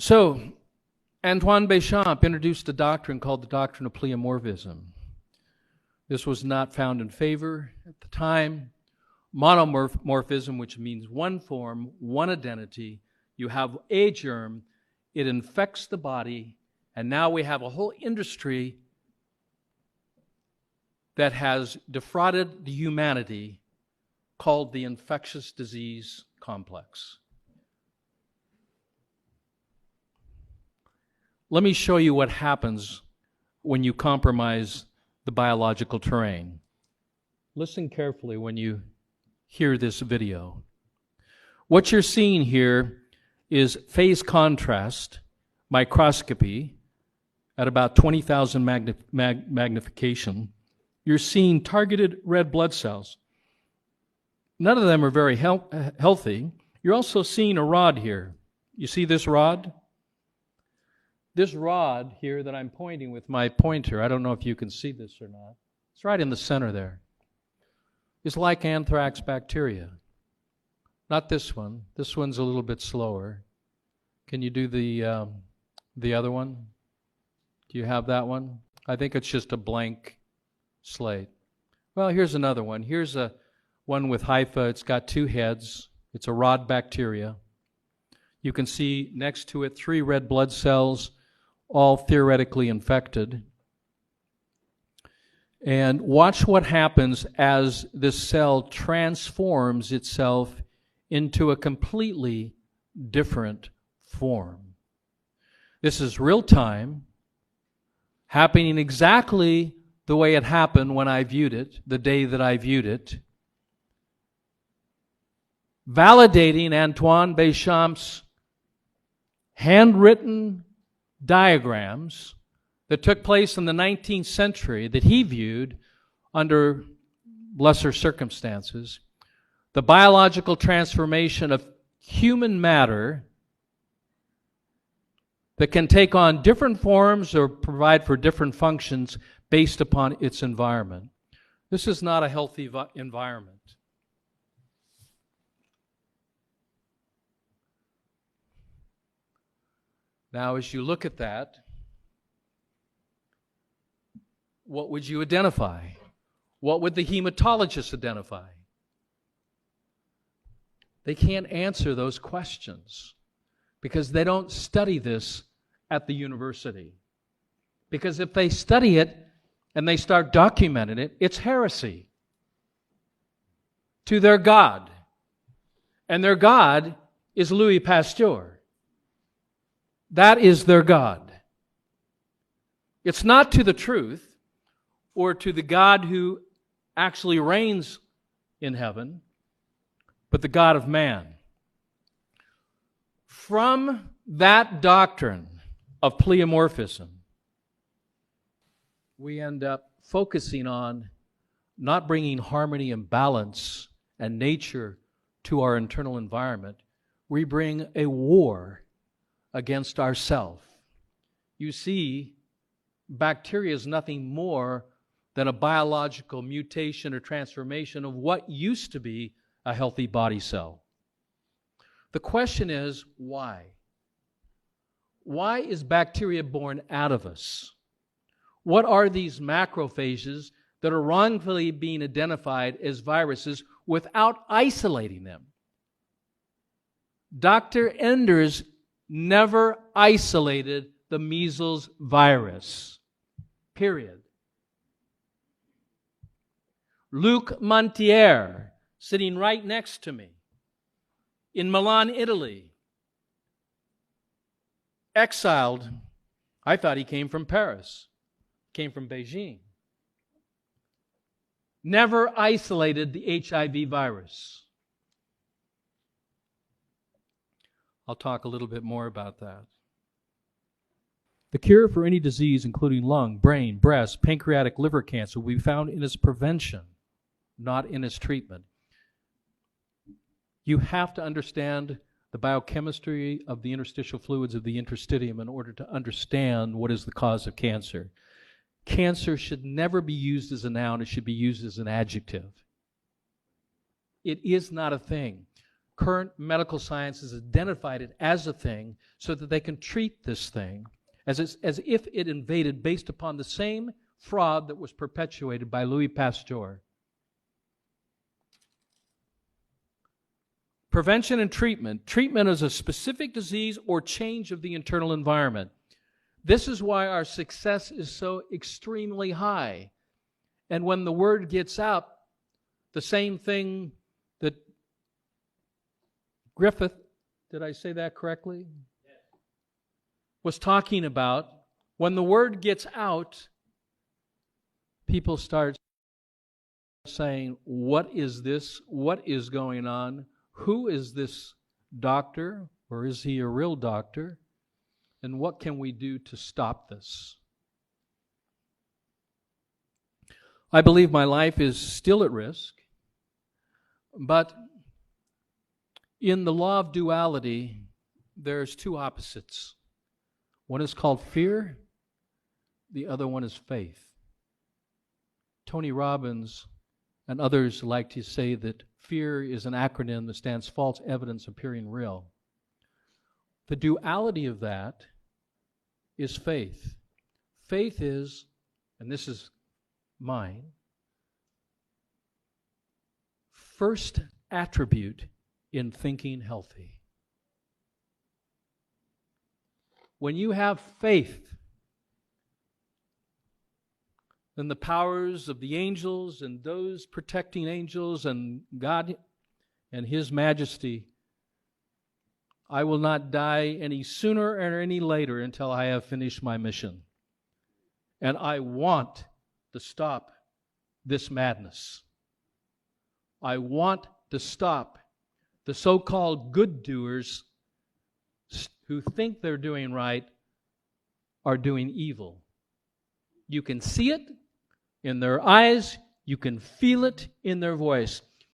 So, Antoine Béchamp introduced a doctrine called the doctrine of pleomorphism. This was not found in favor at the time. Monomorphism, which means one form, one identity. You have a germ, it infects the body, and now we have a whole industry that has defrauded the humanity called the infectious disease complex. Let me show you what happens when you compromise the biological terrain. Listen carefully when you hear this video. What you're seeing here is phase contrast microscopy at about 20,000 magnification. You're seeing targeted red blood cells. None of them are very healthy. You're also seeing a rod here. You see this rod? This rod here that I'm pointing with my pointer, I don't know if you can see this or not. It's right in the center there. It's like anthrax bacteria. Not this one. This one's a little bit slower. Can you do the other one? Do you have that one? I think it's just a blank slate. Well, here's another one. Here's a one with hypha. It's got two heads. It's a rod bacteria. You can see next to it 3 red blood cells, all theoretically infected. And watch what happens as this cell transforms itself into a completely different form. This is real time, happening exactly the way it happened when I viewed it, the day that I viewed it. Validating Antoine Béchamp's handwritten diagrams that took place in the 19th century that he viewed under lesser circumstances. The biological transformation of human matter that can take on different forms or provide for different functions based upon its environment. This is not a healthy environment. Now, as you look at that, what would you identify? What would the hematologist identify? They can't answer those questions because they don't study this at the university. Because if they study it and they start documenting it, it's heresy to their God. And their God is Louis Pasteur. That is their God. It's not to the truth or to the God who actually reigns in heaven, but the God of man. From that doctrine of pleomorphism, we end up focusing on not bringing harmony and balance and nature to our internal environment. We bring a war against ourselves. You see, bacteria is nothing more than a biological mutation or transformation of what used to be a healthy body cell. The question is, why? Why is bacteria born out of us? What are these macrophages that are wrongfully being identified as viruses without isolating them? Dr. Enders never isolated the measles virus. Period. Luc Montagnier, sitting right next to me, in Milan, Italy, exiled. I thought he came from Paris, came from Beijing. Never isolated the HIV virus. I'll talk a little bit more about that. The cure for any disease, including lung, brain, breast, pancreatic, liver cancer, will be found in its prevention, not in its treatment. You have to understand the biochemistry of the interstitial fluids of the interstitium in order to understand what is the cause of cancer. Cancer should never be used as a noun, it should be used as an adjective. It is not a thing. current medical science has identified it as a thing so that they can treat this thing as if it invaded based upon the same fraud that was perpetuated by Louis Pasteur. Prevention and treatment. Treatment is a specific disease or change of the internal environment. This is why our success is so extremely high. And when the word gets out, the same thing that Griffith, did I say that correctly? Yes. Was talking about, when the word gets out, people start saying, what is this? What is going on? Who is this doctor? Or is he a real doctor? And what can we do to stop this? I believe my life is still at risk, but in the law of duality, there's two opposites. One is called fear, the other one is faith. Tony Robbins and others like to say that fear is an acronym that stands false evidence appearing real. The duality of that is faith. Faith is, and this is mine, first attribute in thinking healthy. When you have faith, then the powers of the angels and those protecting angels and God and His majesty, I will not die any sooner or any later until I have finished my mission. And I want to stop this madness. I want to stop the so-called good doers who think they're doing right are doing evil. You can see it in their eyes. You can feel it in their voice.